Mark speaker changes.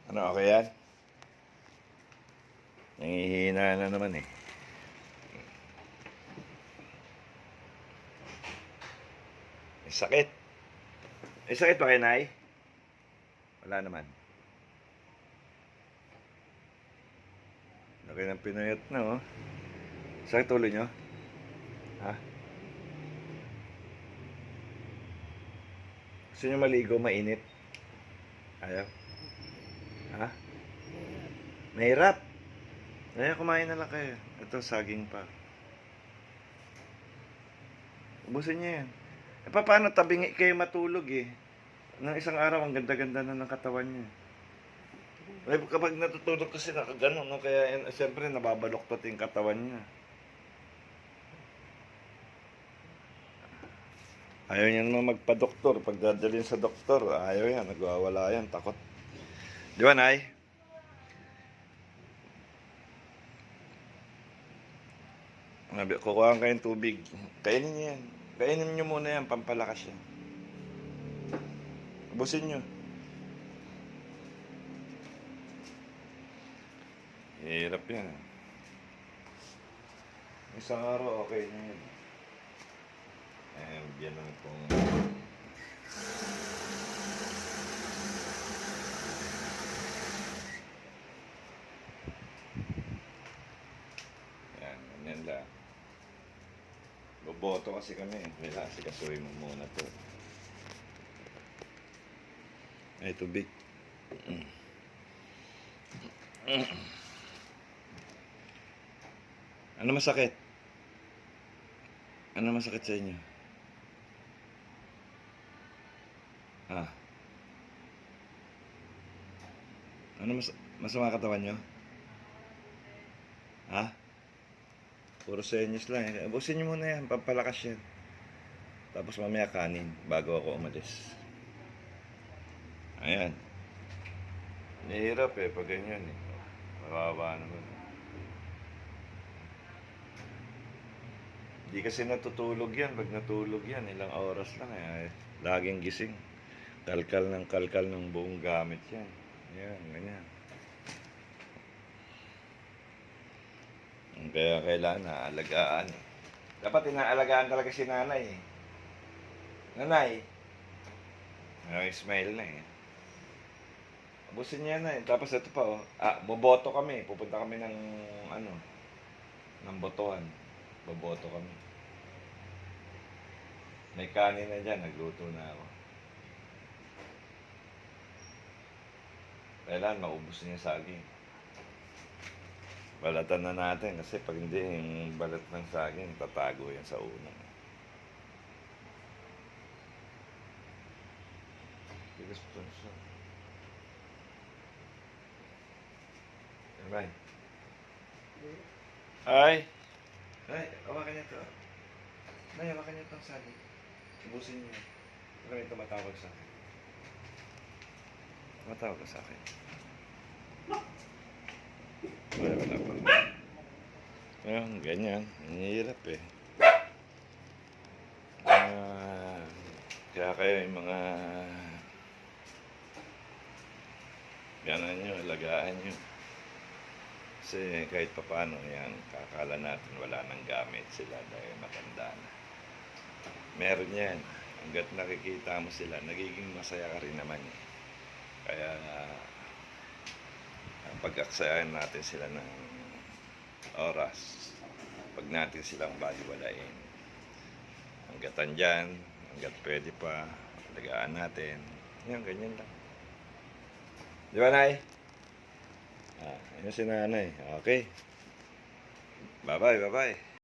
Speaker 1: Ano, okay yan? Nangihina na naman eh. May sakit. May sakit pa kayo, Nay? Wala naman. Laki ng pinayat na, oh. Sakit ulo nyo? Ha? Gusto nyo maligo, mainit? Ayaw? Ha? Mahirap. Kaya kumain na lang kayo. Ito, saging pa. Ubusin nyo yan. E paano tabingi kayo matulog eh? Nang isang araw, ang ganda-ganda na ng katawan nyo. Eh, kapag natutulog kasi nakagano, no? Kaya siyempre nababaloktot yung katawan niya. Ayaw niya naman magpa-doktor. Pag dadalhin sa doktor, ayaw yan. Nagwawala yan. Takot. Di ba, Nay? Kukuha kayong tubig. Kainin niyo yan. Kainin niyo muna yan. Pampalakas yan. Ubusin niyo. Hirap yan. Isang araw, okay na yan. Yan lang pong... Yan lang. Boboto kasi kami. Kailangan sikasuhin mo muna to. Ay, tubig. Ano masakit? Ano masakit sa inyo? Ah. Ano masama katawan nyo? Ha? Puro senyos lang eh. Ubusin nyo muna yan. Pampalakas yan. Tapos mamaya kanin bago ako umalis. Ayan. Nahirap eh pag ganyan eh. Mababa naman. Hindi kasi natutulog yan. Pag natulog yan, ilang oras lang eh. Laging gising. Kalkal ng buong gamit yan. Ayan, ganyan. Kaya kailangan naalagaan eh. Dapat inaalagaan talaga si nanay eh. Nanay. Ay, smile na eh. Abusin niya na eh. Tapos ito pa oh. Boboto kami. Pupunta kami ng ng botohan. Boboto kami. May kanin na dyan. Nagluto na ako. Kailangan maubos niya saging. Balatan na natin kasi pag hindi yung balat ng saging, tatago yan sa ulo. Bigas po siya. Right. Ay! Ay, awakan niya ito. Nay, awakan niya itong saging. Ubusin niyo. Huwag kami tumatawag sa akin. Tumatawag ka sa akin. Wala pa. Ayun, ganyan. Hirap eh. Kaya kayo yung mga ganan nyo, alagaan nyo. Kasi kahit paano yan, kakala natin wala nang gamit sila dahil matanda na. Meron yan. Hanggat nakikita mo sila, nagiging masaya ka rin naman eh. Kaya pag-aksayahan natin sila ng oras, pag natin silang baliwalain, hanggat andyan, hanggat pwede pa, alagaan natin. Yan, ganyan lang. Di ba, Nay? Yun si Nanay. Okay. Bye-bye, bye-bye.